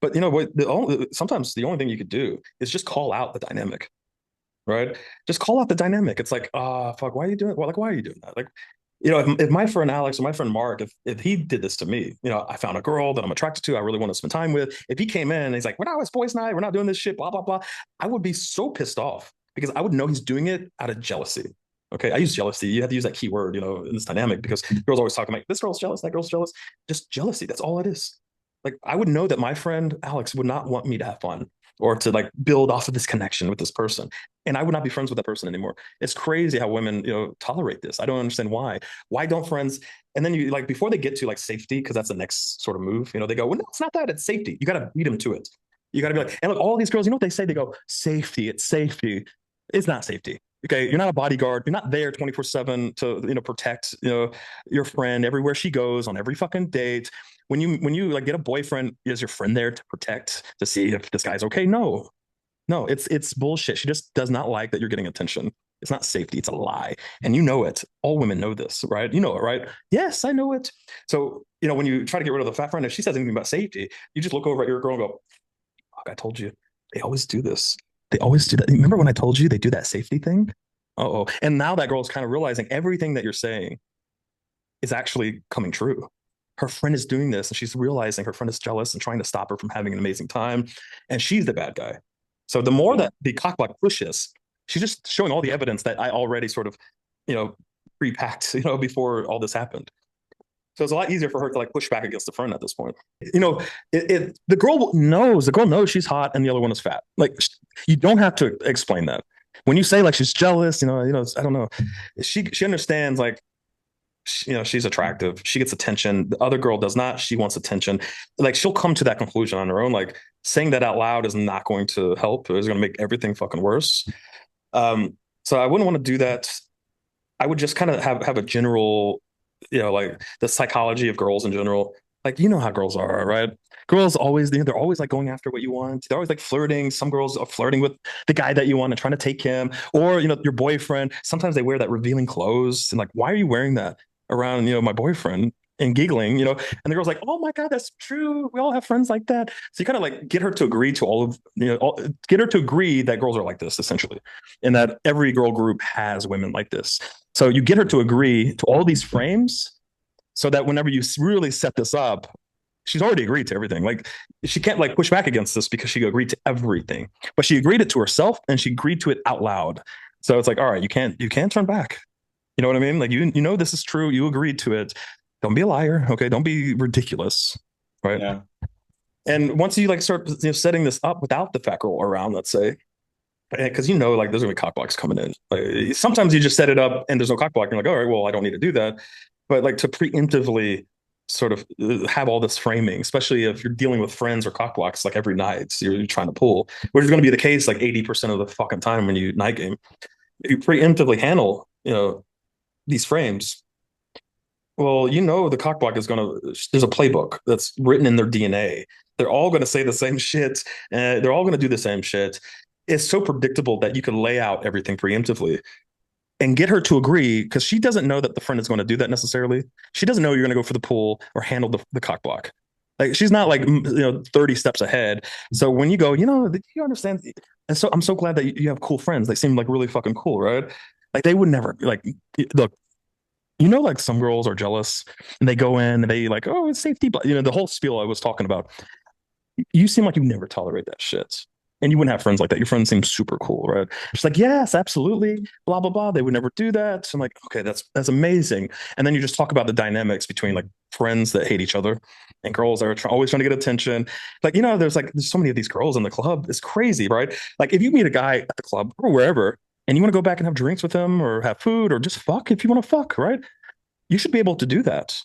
But you know what? Sometimes the only thing you could do is just call out the dynamic, right? Just call out the dynamic. It's like, ah, fuck, why are you doing? Well, like, why are you doing that? Like, you know, if my friend Alex or my friend Mark, if he did this to me, you know, I found a girl that I'm attracted to, I really want to spend time with. If he came in and he's like, we're not, it's boys' night, we're not doing this shit, blah blah blah, I would be so pissed off because I would know he's doing it out of jealousy. Okay, I use jealousy. You have to use that key word, you know, in this dynamic because girls always talking like this girl's jealous, that girl's jealous. Just jealousy. That's all it is. Like I would know that my friend Alex would not want me to have fun or to like build off of this connection with this person, and I would not be friends with that person anymore. It's crazy how women, you know, tolerate this. I don't understand why. Why don't friends? And then you like before they get to like safety, because that's the next sort of move. You know, they go, well, no, it's not that. It's safety. You got to beat them to it. You got to be like, and look, all these girls, you know what they say? They go, safety. It's safety. It's not safety. Okay, you're not a bodyguard. You're not there 24/7 to protect your friend everywhere she goes on every fucking date. When you like get a boyfriend, is your friend there to protect to see if this guy's okay? No, no, it's bullshit. She just does not like that you're getting attention. It's not safety. It's a lie, and you know it. All women know this, right? You know it, right? Yes, I know it. So you know when you try to get rid of the fat friend, if she says anything about safety, you just look over at your girl and go, "Fuck, I told you." They always do this. They always do that. Remember when I told you they do that safety thing? Oh, and now that girl's kind of realizing everything that you're saying is actually coming true. Her friend is doing this, and she's realizing her friend is jealous and trying to stop her from having an amazing time, and she's the bad guy. So the more that the cockblock pushes, she's just showing all the evidence that I already sort of, you know, pre-packed, you know, before all this happened. So it's a lot easier for her to like push back against the friend at this point. You know, the girl knows she's hot and the other one is fat. Like you don't have to explain that. When you say like she's jealous, I don't know. She understands like you know she's attractive, she gets attention, the other girl does not, she wants attention. Like she'll come to that conclusion on her own. Like saying that out loud is not going to help, it's going to make everything fucking worse. So I wouldn't want to do that. I would just kind of have a general, you know, like the psychology of girls in general. Like you know how girls are, right? Girls always they're always like going after what you want. They're always like flirting. Some girls are flirting with the guy that you want and trying to take him, or you know your boyfriend. Sometimes they wear that revealing clothes and like, why are you wearing that around my boyfriend? And giggling, and the girl's like, "Oh my god, that's true. We all have friends like that." So you kind of like get her to agree to get her to agree that girls are like this essentially, and that every girl group has women like this. So you get her to agree to all these frames so that whenever you really set this up, she's already agreed to everything. Like she can't like push back against this because she agreed to everything. But she agreed it to herself and she agreed to it out loud. So it's like, all right, you can't turn back. You know what I mean? Like you know this is true. You agreed to it. Don't be a liar. Okay. Don't be ridiculous. Right. Yeah. And once you like start setting this up without the fat girl around, let's say, because like there's gonna be cockblocks coming in. Like, sometimes you just set it up and there's no cockblock. You're like, all right, well, I don't need to do that. But like to preemptively sort of have all this framing, especially if you're dealing with friends or cockblocks like every night, so you're trying to pull, which is going to be the case like 80% of the fucking time when you night game. If you preemptively handle, these frames, well, the cockblock is going to. There's a playbook that's written in their DNA. They're all going to say the same shit. They're all going to do the same shit. It's so predictable that you can lay out everything preemptively and get her to agree because she doesn't know that the friend is going to do that necessarily. She doesn't know you're going to go for the pool or handle the cock block. Like she's not like 30 steps ahead. So when you go, you understand. And so I'm so glad that you have cool friends. They seem like really fucking cool, right? Like they would never like look. Like some girls are jealous and they go in and they like, oh, it's safety, but the whole spiel I was talking about. You seem like you never tolerate that shit. And you wouldn't have friends like that. Your friends seem super cool, right? She's like, yes, absolutely, blah blah blah. They would never do that. So I'm like, okay, that's amazing. And then you just talk about the dynamics between like friends that hate each other and girls that are always trying to get attention. Like, there's so many of these girls in the club. It's crazy, right? Like, if you meet a guy at the club or wherever, and you want to go back and have drinks with him or have food or just fuck if you want to fuck, right? You should be able to do that.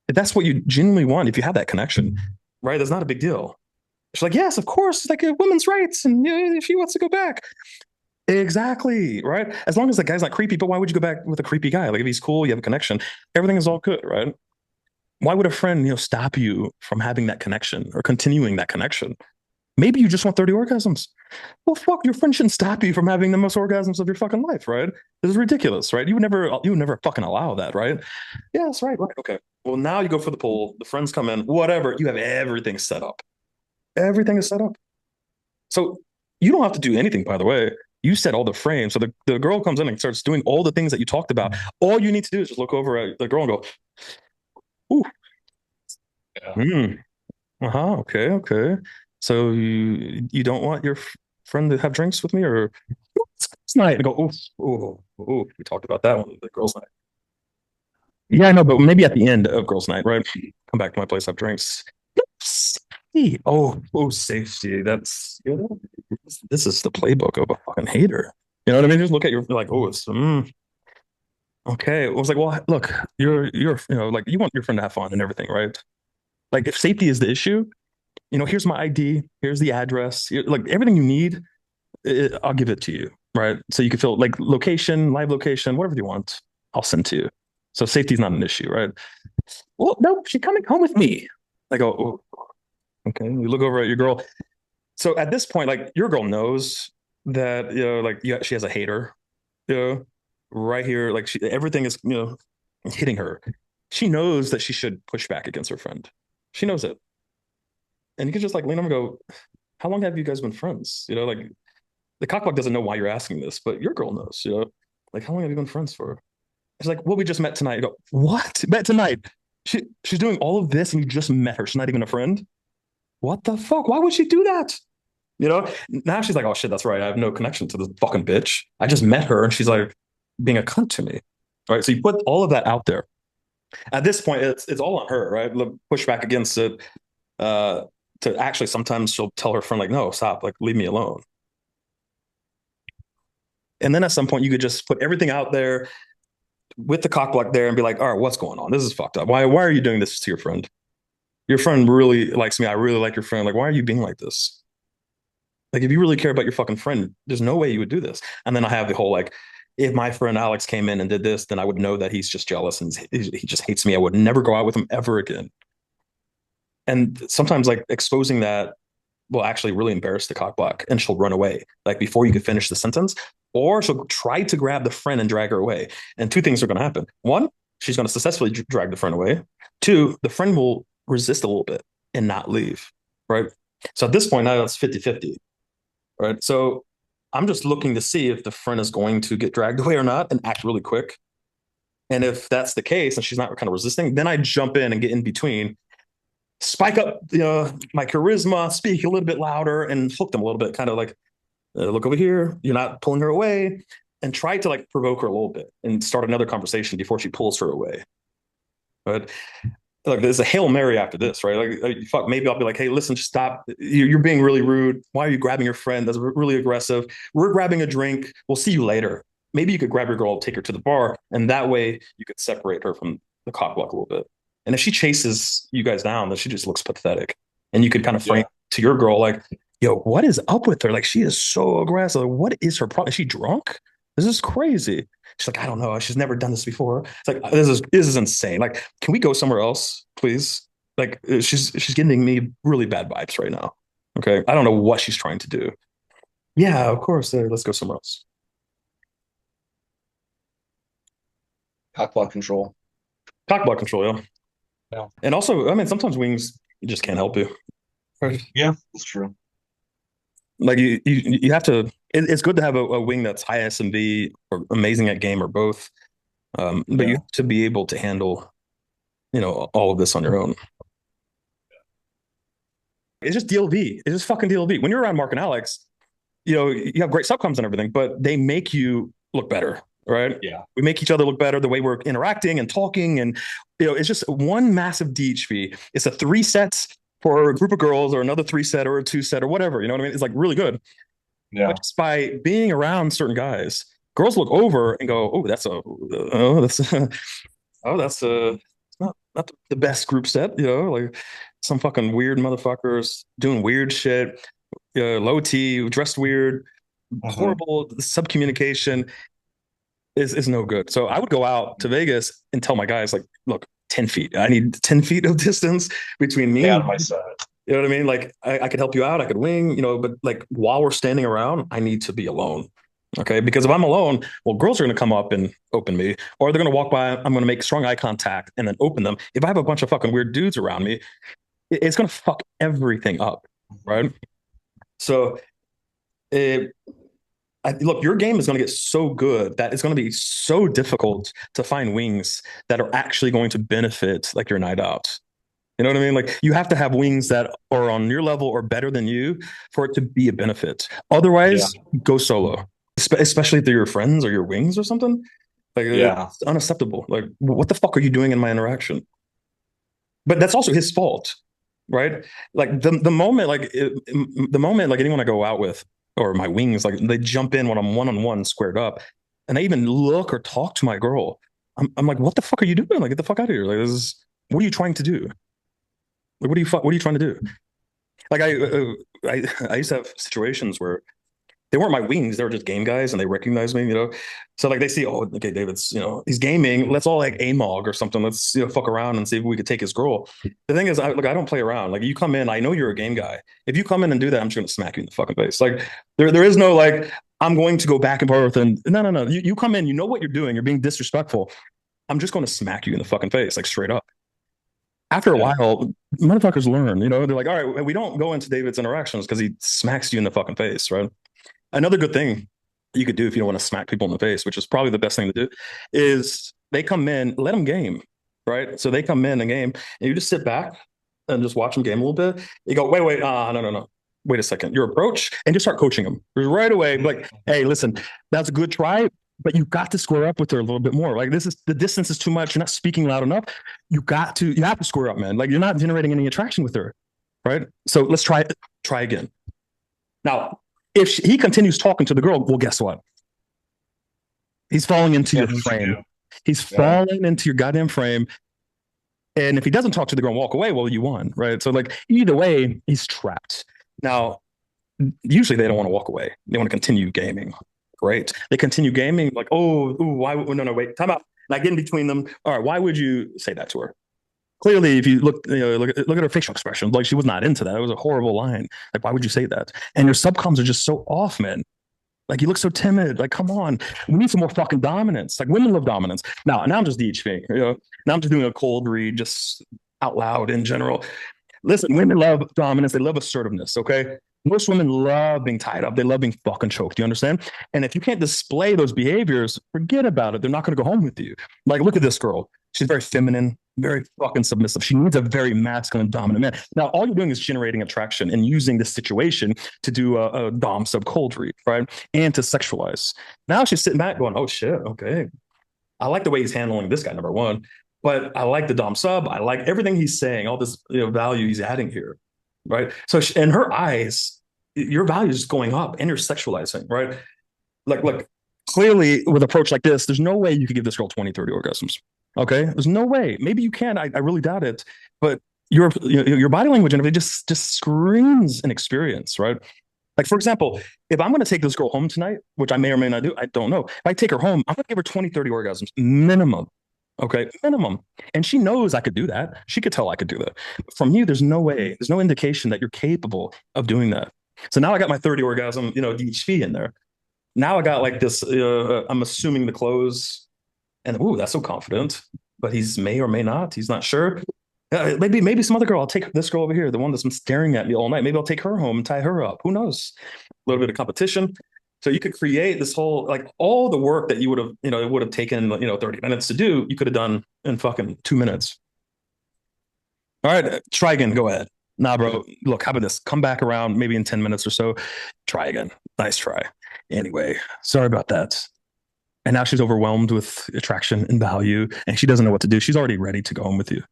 If that's what you genuinely want, if you have that connection, right? That's not a big deal. She's like, yes, of course. It's like a women's rights, and if she wants to go back, exactly, right? As long as the guy's not creepy. But why would you go back with a creepy guy? Like if he's cool, you have a connection, everything is all good, right? Why would a friend, stop you from having that connection or continuing that connection? Maybe you just want 30 orgasms. Well, fuck, your friend shouldn't stop you from having the most orgasms of your fucking life, right? This is ridiculous, right? You would never fucking allow that, right? Yes, right, right, okay. Well, now you go for the pool, the friends come in, whatever, you have everything set up. Everything is set up. So you don't have to do anything, by the way. You set all the frames. So the girl comes in and starts doing all the things that you talked about. All you need to do is just look over at the girl and go, ooh, Yeah. uh-huh, okay, okay. So you don't want your friend to have drinks with me, or it's night and go, oh, we talked about that one, the girls' night. Yeah, I know, but maybe at the end of girls' night, right? Come back to my place, have drinks. Safety. Oh, safety. That's this is the playbook of a fucking hater. You know what I mean? Just look at your like, oh, it's okay. It was like, well, look, you're like you want your friend to have fun and everything, right? Like if safety is the issue, here's my ID, here's the address, like everything you need, I'll give it to you, right? So you can feel like location, live location, whatever you want, I'll send to you. So safety is not an issue, right? Well, no, she's coming home with me. I go, oh, okay. You look over at your girl. So at this point, like your girl knows that like yeah, she has a hater, you know, right here. Like everything is hitting her. She knows that she should push back against her friend. She knows it, and you can just like lean over and go, "How long have you guys been friends?" Like the cockblock doesn't know why you're asking this, but your girl knows. Like how long have you been friends for? It's like, well, we just met tonight. You go, what? Met tonight? She's doing all of this, and you just met her. She's not even a friend. What the fuck? Why would she do that? Now she's like, oh shit, that's right. I have no connection to this fucking bitch. I just met her and she's like being a cunt to me. Right. So you put all of that out there. At this point, it's all on her, right? Push back against it. Uh, to actually sometimes she'll tell her friend, like, no, stop, like leave me alone. And then at some point you could just put everything out there with the cock block there and be like, all right, what's going on? This is fucked up. Why are you doing this to your friend? Your friend really likes me. I really like your friend. Like, why are you being like this? Like, if you really care about your fucking friend, there's no way you would do this. And then I have the whole like, if my friend Alex came in and did this, then I would know that he's just jealous and he just hates me. I would never go out with him ever again. And sometimes like exposing that will actually really embarrass the cock block and she'll run away like before you could finish the sentence, or she'll try to grab the friend and drag her away. And two things are going to happen. One, she's going to successfully drag the friend away. Two, the friend will resist a little bit and not leave. Right. So at this point, now it's 50-50. Right. So I'm just looking to see if the friend is going to get dragged away or not and act really quick. And if that's the case and she's not kind of resisting, then I jump in and get in between, spike up my charisma, speak a little bit louder and hook them a little bit, kind of like, look over here, you're not pulling her away, and try to like provoke her a little bit and start another conversation before she pulls her away. But like there's a Hail Mary after this, right? Like fuck, maybe I'll be like, hey, listen, stop. You're being really rude. Why are you grabbing your friend? That's really aggressive. We're grabbing a drink. We'll see you later. Maybe you could grab your girl, take her to the bar, and that way you could separate her from the cock block a little bit. And if she chases you guys down, then she just looks pathetic. And you could kind of frame Yeah. to your girl like, yo, what is up with her? Like she is so aggressive. What is her problem? Is she drunk? This is crazy. She's like, I don't know. She's never done this before. It's like this is insane. Like, can we go somewhere else, please? Like, she's giving me really bad vibes right now. Okay, I don't know what she's trying to do. Yeah, of course. Let's go somewhere else. Cockblock control. Talk about control, yeah. Yeah. And also, I mean, sometimes wings you just can't help you. Right? Yeah, that's true. Like you have to. It's good to have a wing that's high SMV or amazing at game or both. But you Yeah. have to be able to handle all of this on your own. It's just DLV. It's just fucking DLV. When you're around Mark and Alex, you have great subcoms and everything, but they make you look better, right? Yeah. We make each other look better the way we're interacting and talking, and it's just one massive DHV. It's a three sets for a group of girls, or another three set, or a two set, or whatever. You know what I mean? It's like really good. But Yeah. just by being around certain guys, girls look over and go, "Oh, that's oh, that's not the best group set." Like some fucking weird motherfuckers doing weird shit, low T, dressed weird, Hmm. horrible sub communication is no good. So I would go out to Vegas and tell my guys, like, look, 10 feet. I need 10 feet of distance between me Stay out and of my you. side. You know what I mean? Like I could help you out, I could wing, but like while we're standing around, I need to be alone. Okay. Because if I'm alone, well, girls are going to come up and open me, or they're going to walk by. I'm going to make strong eye contact and then open them. If I have a bunch of fucking weird dudes around me, it's going to fuck everything up. right? So it, look, your game is going to get so good that it's going to be so difficult to find wings that are actually going to benefit like your night out. You know what I mean? Like you have to have wings that are on your level or better than you for it to be a benefit. Yeah. Otherwise, go solo, especially if they're your friends or your wings or something. Like Yeah. it's unacceptable. Like what the fuck are you doing in my interaction? But that's also his fault, right? Like the moment like anyone I go out with or my wings like they jump in when I'm one on one squared up, and they even look or talk to my girl. I'm like, what the fuck are you doing? Like, get the fuck out of here! Like, this is what are you trying to do? Like, what are you trying to do? Like, I used to have situations where they weren't my wings; they were just game guys, and they recognized me, you know. So like they see, oh, okay, David's, you know, he's gaming. Let's all like AMOG or something. Let's fuck around and see if we could take his girl. The thing is, I don't play around. Like you come in, I know you're a game guy. If you come in and do that, I'm just gonna smack you in the fucking face. Like there is no like I'm going to go back and forth and no. You come in, you know what you're doing. You're being disrespectful. I'm just going to smack you in the fucking face, like straight up. After a Yeah. while, motherfuckers learn. You know, they're like, all right, we don't go into David's interactions because he smacks you in the fucking face, right? Another good thing you could do if you don't want to smack people in the face, which is probably the best thing to do, is they come in, let them game, right? So they come in and game, and you just sit back and just watch them game a little bit. You go, wait, no. Wait a second. Your approach, and just start coaching them right away. Like, hey, listen, that's a good try, but you got to square up with her a little bit more. Like, this is the distance is too much. You're not speaking loud enough. You have to square up, man. Like, you're not generating any attraction with her, right? So let's try again. Now, if he continues talking to the girl, well, guess what? He's falling into Yeah. your What you frame. do? He's Yeah. falling into your goddamn frame. And if he doesn't talk to the girl and walk away, well, you won, right? So, like, either way, he's trapped. Now, usually they don't want to walk away. They want to continue gaming. Great. They continue gaming, like, oh, ooh, why? No, wait, time out. Like, get in between them. All right, why would you say that to her? Clearly, if you look at her facial expression, like she was not into that. It was a horrible line. Like, why would you say that? And your subcoms are just so off, man. Like you look so timid. Like, come on, we need some more fucking dominance. Like women love dominance. Now I'm just DHing. You know, now I'm just doing a cold read, just out loud in general. Listen, women love dominance. They love assertiveness. Okay, most women love being tied up. They love being fucking choked. You understand? And if you can't display those behaviors, forget about it. They're not going to go home with you. Like, look at this girl. She's very feminine, very fucking submissive. She needs a very masculine, dominant man. Now, all you're doing is generating attraction and using this situation to do a dom sub cold read, right? And to sexualize. Now she's sitting back going, oh shit, okay. I like the way he's handling this guy, number one. But I like the dom sub. I like everything he's saying, all this value he's adding here, right? So in her eyes, your value is going up and you're sexualizing, right? Like clearly with an approach like this, there's no way you could give this girl 20, 30 orgasms. Okay. There's no way. Maybe you can. I really doubt it. But your body language and everything just screams an experience, right? Like, for example, if I'm going to take this girl home tonight, which I may or may not do, I don't know. If I take her home, I'm going to give her 20, 30 orgasms minimum. Okay. Minimum. And she knows I could do that. She could tell I could do that. From you, there's no way, there's no indication that you're capable of doing that. So now I got my 30 orgasm, DHP in there. Now I got like this, I'm assuming the clothes, and ooh, that's so confident, but he's may or may not. He's not sure. Maybe some other girl. I'll take this girl over here, the one that's been staring at me all night. Maybe I'll take her home and tie her up. Who knows? A little bit of competition. So you could create this whole like all the work that you would have, it would have taken 30 minutes to do. You could have done in fucking 2 minutes. All right, try again. Go ahead. Nah, bro. Look, how about this? Come back around maybe in 10 minutes or so. Try again. Nice try. Anyway, sorry about that. And now she's overwhelmed with attraction and value, and she doesn't know what to do. She's already ready to go home with you.